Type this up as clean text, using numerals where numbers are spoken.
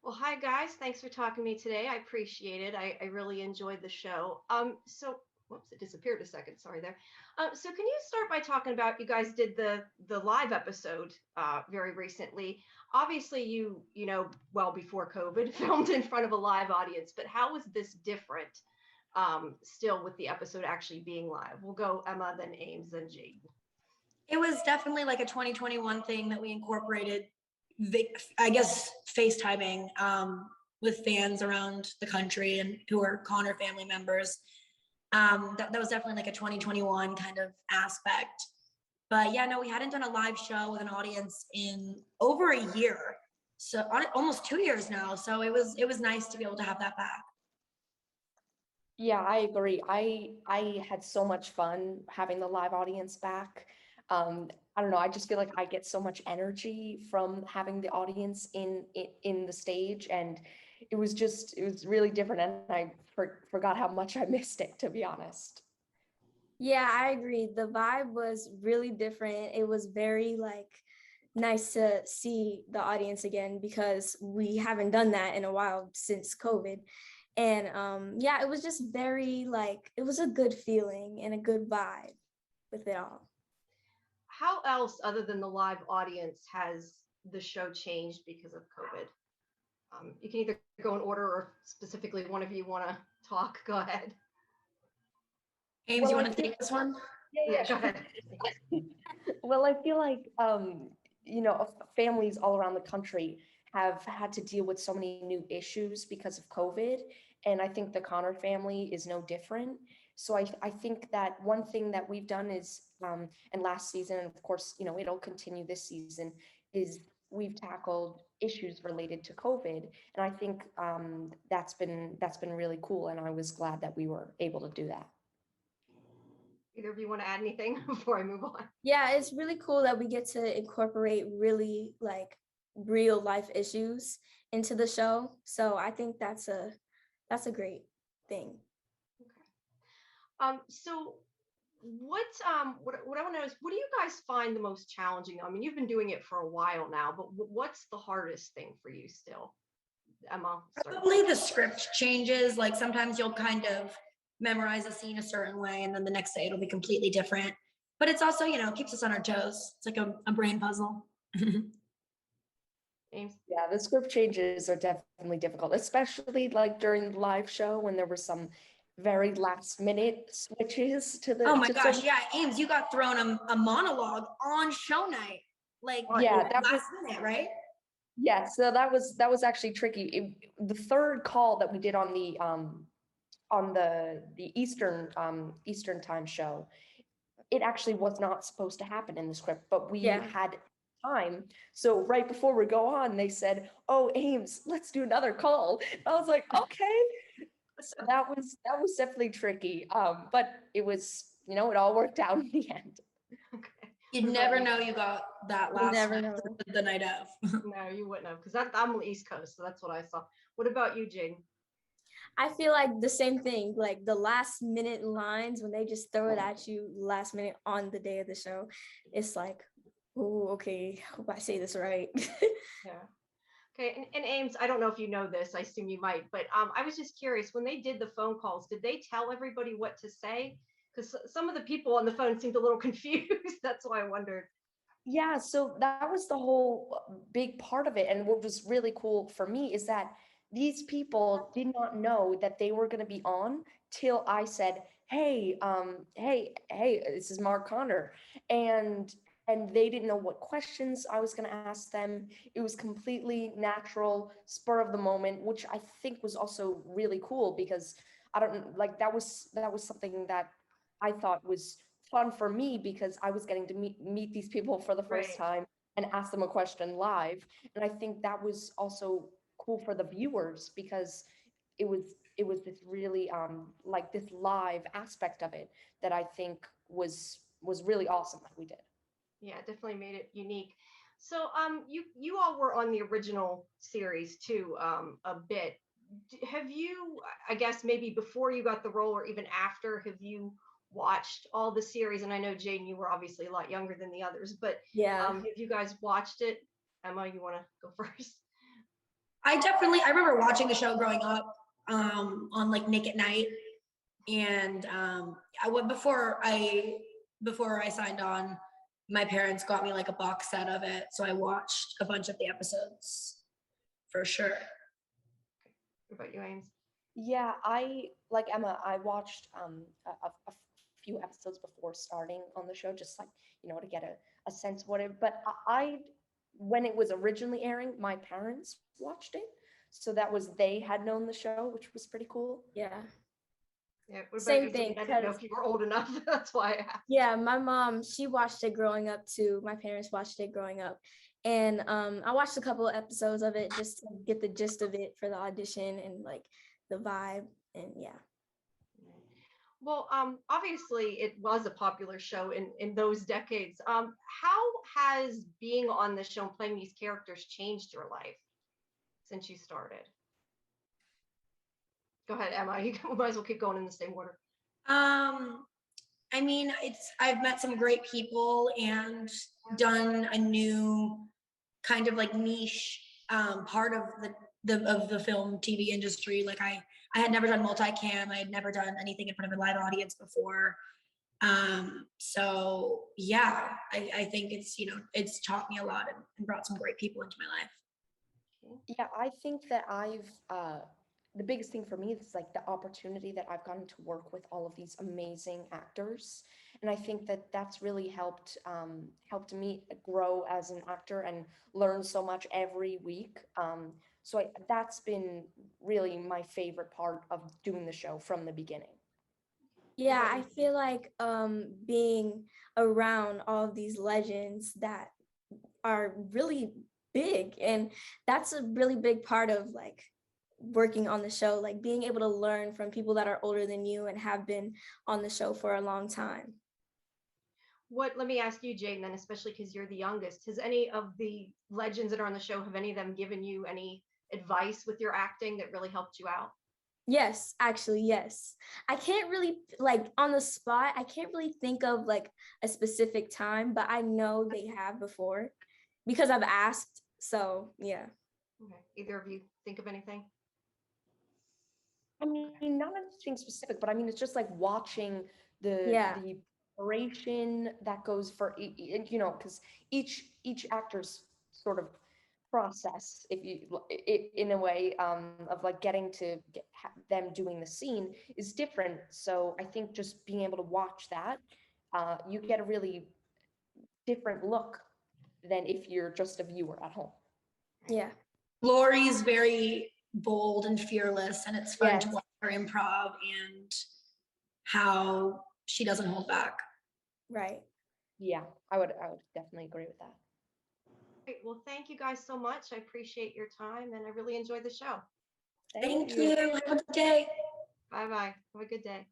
Well, hi guys. Thanks for talking to me today. I appreciate it. I really enjoyed the show. Whoops, it disappeared a second. Sorry there. So can you start by talking about you guys did the live episode very recently? Obviously, you know well before COVID filmed in front of a live audience, but how was this different? Still with the episode actually being live. We'll go Emma, then Ames, then Jade. It was definitely like a 2021 thing that we incorporated, I guess, FaceTiming with fans around the country and who are Connor family members. That was definitely like a 2021 kind of aspect. But yeah, no, we hadn't done a live show with an audience in over a year. So almost 2 years now. So it was nice to be able to have that back. Yeah, I agree. I had so much fun having the live audience back. I don't know, I just feel like I get so much energy from having the audience in the stage, and it was really different, and I forgot how much I missed it, to be honest. Yeah, I agree. The vibe was really different. It was very nice to see the audience again because we haven't done that in a while since COVID. And yeah, it was just very it was a good feeling and a good vibe with it all. How else, other than the live audience, has the show changed because of COVID? You can either go in order or specifically one of you want to talk. Go ahead. Ames, Well, you want to take this one? Yeah, go ahead. Well, I feel like families all around the country have had to deal with so many new issues because of COVID, and I think the Connor family is no different. So I think that one thing that we've done is, and last season, and of course, it'll continue this season, is we've tackled issues related to COVID, and I think that's been really cool, and I was glad that we were able to do that. Either of you want to add anything before I move on? Yeah, it's really cool that we get to incorporate really real life issues into the show. So I think that's a great thing. So what I want to know is, what do you guys find the most challenging? I mean, you've been doing it for a while now, but what's the hardest thing for you still? Emma, start. Probably the script changes. Like sometimes you'll kind of memorize a scene a certain way, and then the next day it'll be completely different. But it's also, keeps us on our toes. It's like a brain puzzle. James? Yeah, the script changes are definitely difficult, especially like during the live show when there were some very last minute switches to the Oh my to gosh, some- yeah, Ames, you got thrown a monologue on show night. Yeah, that was last minute, right? yeah, so that was actually tricky. The third call that we did on the Eastern time show, it actually was not supposed to happen in the script, but we Yeah. had time. So right before we go on, they said, "Oh, Ames, let's do another call." I was like, "Okay." So that was definitely tricky. But it was, it all worked out in the end. Okay. You'd What about never you? know you got that You last never night, know. the night of. No, you wouldn't have, because I'm on the East Coast, so that's what I saw. What about you, Jane? I feel like the same thing, like the last minute lines when they just throw it at you last minute on the day of the show. It's like, oh, okay, hope I say this right. Yeah. Okay, and Ames, I don't know if you know this, I assume you might, but I was just curious, when they did the phone calls, did they tell everybody what to say? Because some of the people on the phone seemed a little confused. That's why I wondered. Yeah, so that was the whole big part of it. And what was really cool for me is that these people did not know that they were going to be on till I said, "Hey, hey, this is Mark Connor." And they didn't know what questions I was going to ask them. It was completely natural, spur of the moment, which I think was also really cool because I don't like that was something that I thought was fun for me because I was getting to meet these people for the first Right. time and ask them a question live. And I think that was also cool for the viewers because it was this really like this live aspect of it that I think was really awesome that we did. Yeah, it definitely made it unique. So you all were on the original series too, a bit. Have you, I guess maybe before you got the role or even after, have you watched all the series? And I know Jane, you were obviously a lot younger than the others, but Yeah. have you guys watched it? Emma, you want to go first? I I remember watching the show growing up on like Nick at Night. And I went before I signed on, my parents got me like a box set of it. So I watched a bunch of the episodes for sure. What about you, Ames? Yeah, I like Emma. I watched a few episodes before starting on the show, just like to get a sense of what it. But when it was originally airing, my parents watched it, so that was they had known the show, which was pretty cool. Yeah. Yeah, what about Same you, thing, Jayden? I didn't know 'cause- if you were old enough. That's why I asked. Yeah, my mom, she watched it growing up too. My parents watched it growing up. And I watched a couple of episodes of it just to get the gist of it for the audition and like the vibe. And yeah. Well, obviously it was a popular show in those decades. How has being on the show and playing these characters changed your life since you started? Go ahead, Emma. You might as well keep going in the same order. I mean, I've met some great people and done a new kind of like niche part of the film TV industry. Like I had never done multicam. I had never done anything in front of a live audience before. So yeah, I think it's taught me a lot and brought some great people into my life. Yeah, I think that the biggest thing for me is like the opportunity that I've gotten to work with all of these amazing actors. And I think that that's really helped me grow as an actor and learn so much every week. So that's been really my favorite part of doing the show from the beginning. Yeah, I feel like being around all of these legends that are really big, and that's a really big part of like working on the show, like being able to learn from people that are older than you and have been on the show for a long time. Let me ask you, Jayden, then, especially because you're the youngest, has any of the legends that are on the show, have any of them given you any advice with your acting that really helped you out? Yes, actually, yes. I can't really like on the spot, I can't really think of like a specific time, but I know they have before because I've asked. So yeah. Okay. Either of you think of anything? I mean, not anything specific, but I mean, it's just like watching Yeah. the preparation that goes for because each actor's sort of process, if you in a way of like getting to them doing the scene is different. So I think just being able to watch that, you get a really different look than if you're just a viewer at home. Yeah. Lori's very bold and fearless, and it's fun Yes. to watch her improv and how she doesn't hold back. Right. Yeah, I would definitely agree with that. Great. Well, thank you guys so much. I appreciate your time and I really enjoyed the show. Thank you. Have a good day. Bye bye. Have a good day.